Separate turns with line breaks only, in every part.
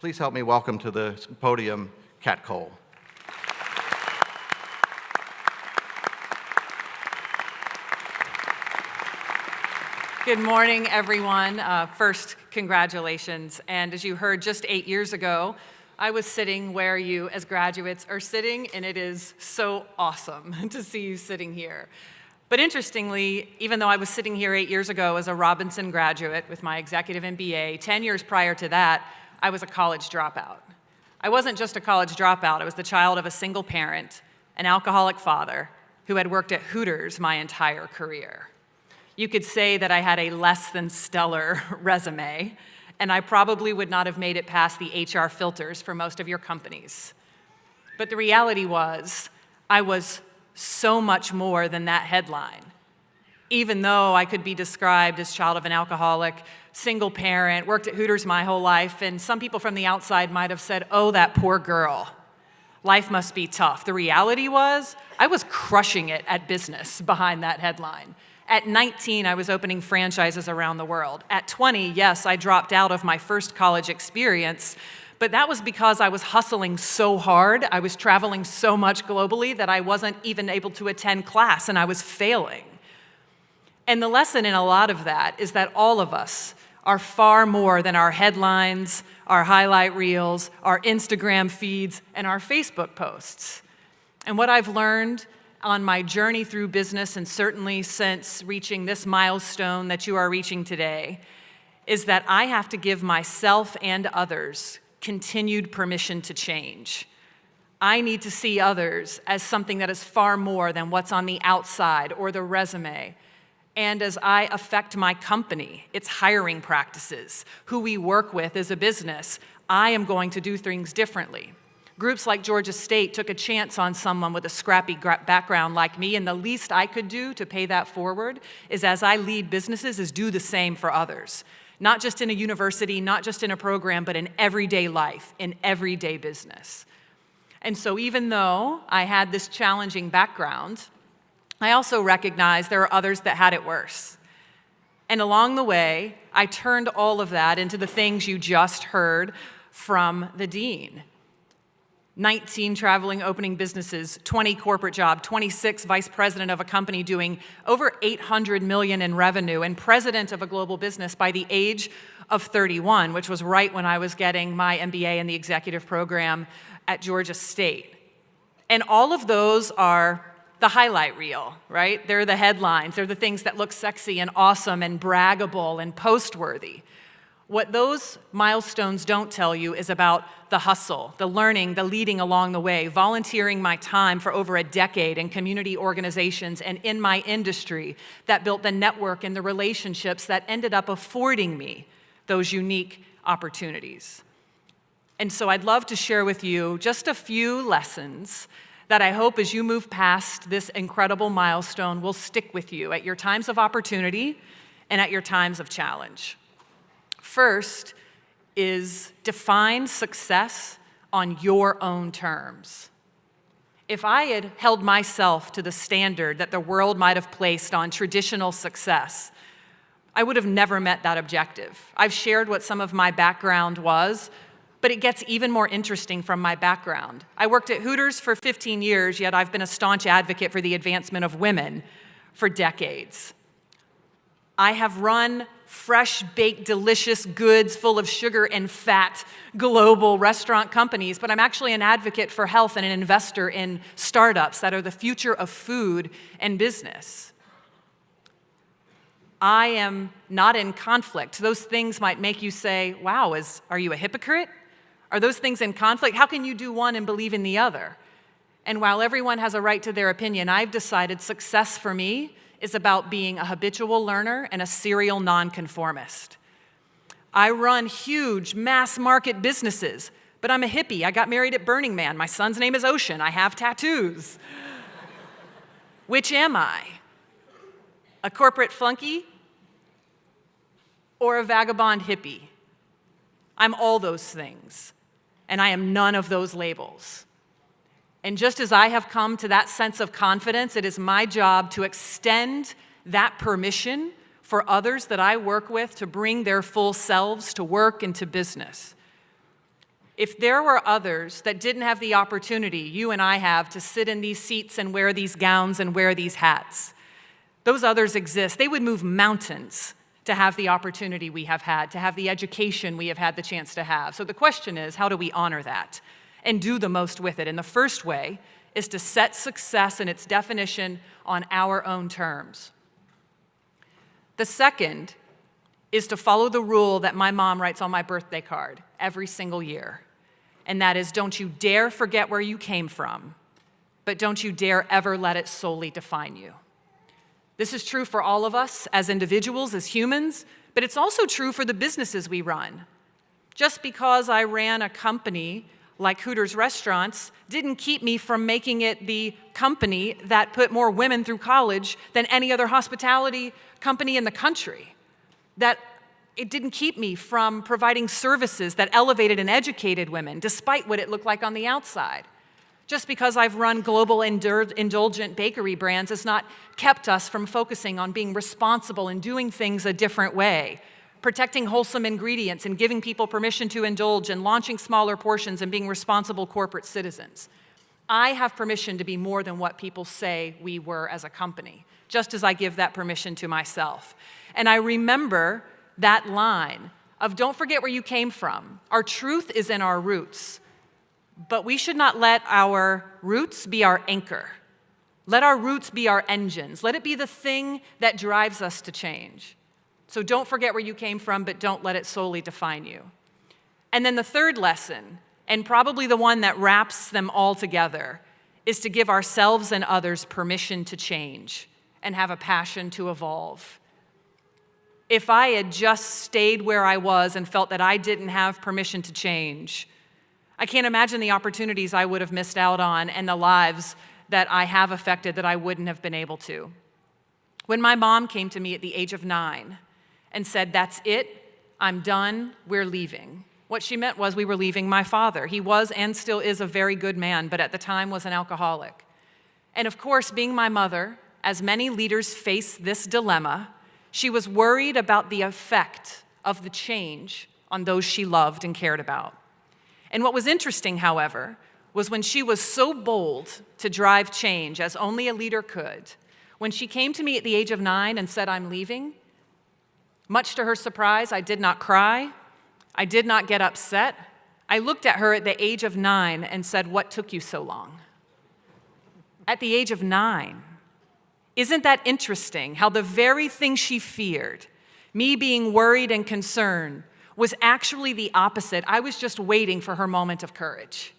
Please help me welcome to the podium Kat Cole.
Good morning, everyone. First, congratulations. And as you heard, just 8 years ago, I was sitting where you, as graduates, are sitting, and it is so awesome to see you sitting here. But interestingly, even though I was sitting here 8 years ago as a Robinson graduate with my executive MBA, 10 years prior to that, I was a college dropout. I wasn't just a college dropout, I was the child of a single parent, an alcoholic father, who had worked at Hooters my entire career. You could say that I had a less than stellar resume, and I probably would not have made it past the HR filters for most of your companies. But the reality was, I was so much more than that headline. Even though I could be described as child of an alcoholic, single parent, worked at Hooters my whole life, and some people from the outside might have said, "Oh, that poor girl. Life must be tough." The reality was, I was crushing it at business behind that headline. At 19, I was opening franchises around the world. At 20, yes, I dropped out of my first college experience, but that was because I was hustling so hard, I was traveling so much globally that I wasn't even able to attend class, and I was failing. And the lesson in a lot of that is that all of us are far more than our headlines, our highlight reels, our Instagram feeds, and our Facebook posts. And what I've learned on my journey through business, and certainly since reaching this milestone that you are reaching today, is that I have to give myself and others continued permission to change. I need to see others as something that is far more than what's on the outside or the resume. And as I affect my company, its hiring practices, who we work with as a business, I am going to do things differently. Groups like Georgia State took a chance on someone with a scrappy background like me, and the least I could do to pay that forward is, as I lead businesses, is do the same for others. Not just in a university, not just in a program, but in everyday life, in everyday business. And so even though I had this challenging background, I also recognize there are others that had it worse. And along the way, I turned all of that into the things you just heard from the dean. 19 traveling opening businesses, 20 corporate job, 26 vice president of a company doing over $800 million in revenue, and president of a global business by the age of 31, which was right when I was getting my MBA in the executive program at Georgia State. And all of those are the highlight reel, right? They're the headlines. They're the things that look sexy and awesome and braggable and post-worthy. What those milestones don't tell you is about the hustle, the learning, the leading along the way, volunteering my time for over a decade in community organizations and in my industry that built the network and the relationships that ended up affording me those unique opportunities. And so I'd love to share with you just a few lessons that I hope as you move past this incredible milestone will stick with you at your times of opportunity and at your times of challenge. First is define success on your own terms. If I had held myself to the standard that the world might have placed on traditional success, I would have never met that objective. I've shared what some of my background was, but it gets even more interesting from my background. I worked at Hooters for 15 years, yet I've been a staunch advocate for the advancement of women for decades. I have run fresh, baked, delicious goods full of sugar and fat global restaurant companies, but I'm actually an advocate for health and an investor in startups that are the future of food and business. I am not in conflict. Those things might make you say, wow, are you a hypocrite? Are those things in conflict? How can you do one and believe in the other? And while everyone has a right to their opinion, I've decided success for me is about being a habitual learner and a serial nonconformist. I run huge mass market businesses, but I'm a hippie. I got married at Burning Man. My son's name is Ocean. I have tattoos. Which am I? A corporate flunky or a vagabond hippie? I'm all those things, and I am none of those labels. And just as I have come to that sense of confidence, it is my job to extend that permission for others that I work with to bring their full selves to work and to business. If there were others that didn't have the opportunity you and I have to sit in these seats and wear these gowns and wear these hats, those others exist. They would move mountains to have the opportunity we have had, to have the education we have had the chance to have. So the question is, how do we honor that and do the most with it? And the first way is to set success and its definition on our own terms. The second is to follow the rule that my mom writes on my birthday card every single year. And that is, don't you dare forget where you came from, but don't you dare ever let it solely define you. This is true for all of us as individuals, as humans, but it's also true for the businesses we run. Just because I ran a company like Hooters Restaurants didn't keep me from making it the company that put more women through college than any other hospitality company in the country. That it didn't keep me from providing services that elevated and educated women, despite what it looked like on the outside. Just because I've run global indulgent bakery brands has not kept us from focusing on being responsible and doing things a different way, protecting wholesome ingredients and giving people permission to indulge and launching smaller portions and being responsible corporate citizens. I have permission to be more than what people say we were as a company, just as I give that permission to myself. And I remember that line of don't forget where you came from. Our truth is in our roots, but we should not let our roots be our anchor. Let our roots be our engines. Let it be the thing that drives us to change. So don't forget where you came from, but don't let it solely define you. And then the third lesson, and probably the one that wraps them all together, is to give ourselves and others permission to change and have a passion to evolve. If I had just stayed where I was and felt that I didn't have permission to change, I can't imagine the opportunities I would have missed out on and the lives that I have affected that I wouldn't have been able to. When my mom came to me at the age of 9 and said, "That's it, I'm done, we're leaving," what she meant was we were leaving my father. He was and still is a very good man, but at the time was an alcoholic. And of course, being my mother, as many leaders face this dilemma, she was worried about the effect of the change on those she loved and cared about. And what was interesting, however, was when she was so bold to drive change, as only a leader could, when she came to me at the age of 9 and said, "I'm leaving," much to her surprise, I did not cry. I did not get upset. I looked at her at the age of 9 and said, "What took you so long?" At the age of 9. Isn't that interesting how the very thing she feared, me being worried and concerned, was actually the opposite? I was just waiting for her moment of courage.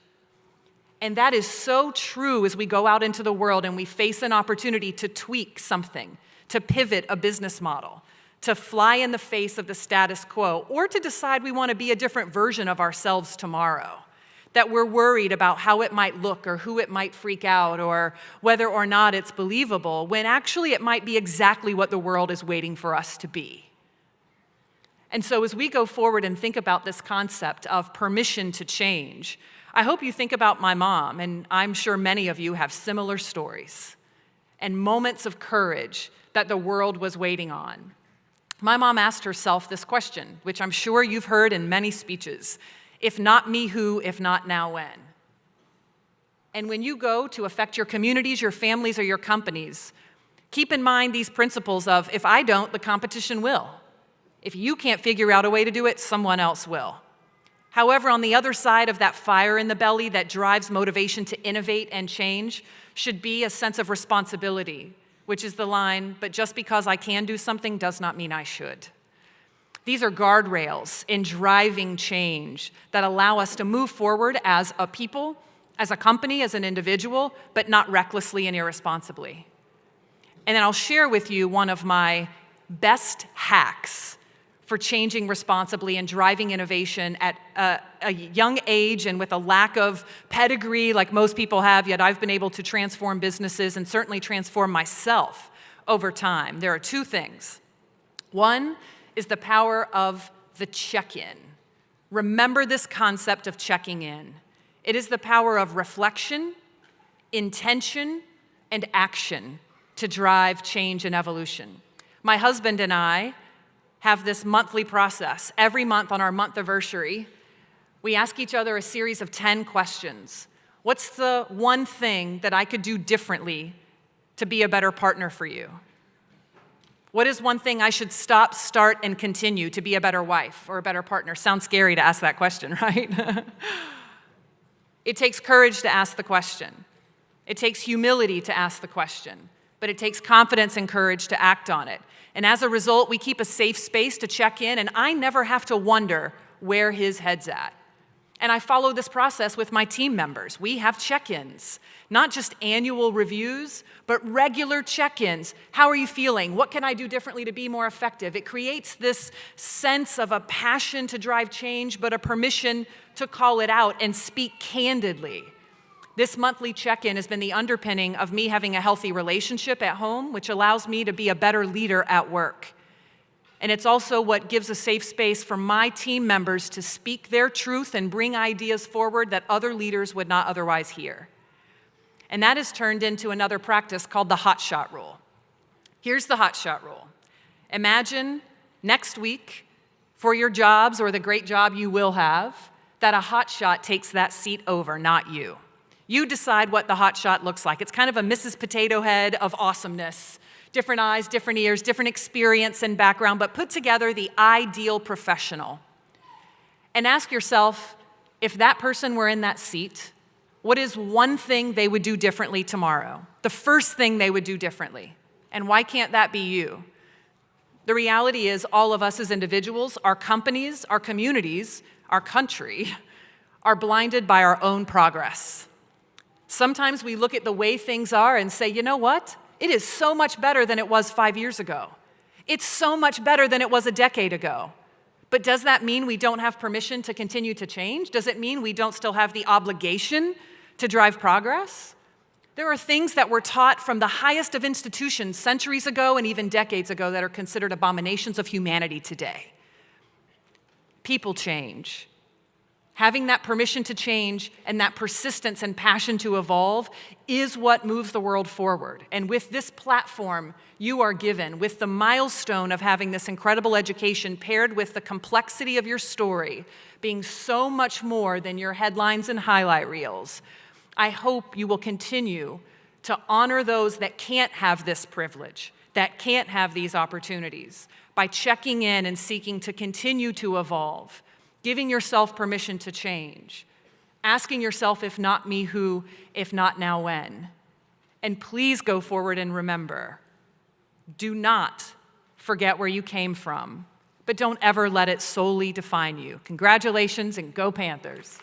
And that is so true as we go out into the world and we face an opportunity to tweak something, to pivot a business model, to fly in the face of the status quo, or to decide we want to be a different version of ourselves tomorrow. That we're worried about how it might look or who it might freak out or whether or not it's believable, when actually it might be exactly what the world is waiting for us to be. And so as we go forward and think about this concept of permission to change, I hope you think about my mom, and I'm sure many of you have similar stories and moments of courage that the world was waiting on. My mom asked herself this question, which I'm sure you've heard in many speeches: if not me, who? If not now, when? And when you go to affect your communities, your families, or your companies, keep in mind these principles of, if I don't, the competition will. If you can't figure out a way to do it, someone else will. However, on the other side of that fire in the belly that drives motivation to innovate and change should be a sense of responsibility, which is the line, "But just because I can do something does not mean I should." These are guardrails in driving change that allow us to move forward as a people, as a company, as an individual, but not recklessly and irresponsibly. And then I'll share with you one of my best hacks for changing responsibly and driving innovation at a young age and with a lack of pedigree like most people have, yet I've been able to transform businesses and certainly transform myself over time. There are two things. One is the power of the check-in. Remember this concept of checking in. It is the power of reflection, intention, and action to drive change and evolution. My husband and I have this monthly process. Every month on our month anniversary, We ask each other a series of 10 questions. What's the one thing that I could do differently to be a better partner for you? What is one thing I should stop, start, and continue to be a better wife or a better partner? Sounds scary to ask that question, right? It takes courage to ask the question. It takes humility to ask the question, but it takes confidence and courage to act on it. And as a result, we keep a safe space to check in, and I never have to wonder where his head's at. And I follow this process with my team members. We have check-ins, not just annual reviews, but regular check-ins. How are you feeling? What can I do differently to be more effective? It creates this sense of a passion to drive change, but a permission to call it out and speak candidly. This monthly check-in has been the underpinning of me having a healthy relationship at home, which allows me to be a better leader at work. And it's also what gives a safe space for my team members to speak their truth and bring ideas forward that other leaders would not otherwise hear. And that has turned into another practice called the hot shot rule. Here's the hot shot rule. Imagine next week, for your jobs or the great job you will have, that a hot shot takes that seat over, not you. You decide what the hot shot looks like. It's kind of a Mrs. Potato Head of awesomeness. Different eyes, different ears, different experience and background, but put together the ideal professional. And ask yourself, if that person were in that seat, what is one thing they would do differently tomorrow? The first thing they would do differently. And why can't that be you? The reality is all of us as individuals, our companies, our communities, our country, are blinded by our own progress. Sometimes we look at the way things are and say, you know what? It is so much better than it was 5 years ago. It's so much better than it was a decade ago. But does that mean we don't have permission to continue to change? Does it mean we don't still have the obligation to drive progress? There are things that were taught from the highest of institutions centuries ago and even decades ago that are considered abominations of humanity today. People change. Having that permission to change and that persistence and passion to evolve is what moves the world forward. And with this platform you are given, with the milestone of having this incredible education paired with the complexity of your story being so much more than your headlines and highlight reels, I hope you will continue to honor those that can't have this privilege, that can't have these opportunities, by checking in and seeking to continue to evolve, giving yourself permission to change, asking yourself, if not me, who, if not now, when. And please go forward and remember, do not forget where you came from, but don't ever let it solely define you. Congratulations and go Panthers.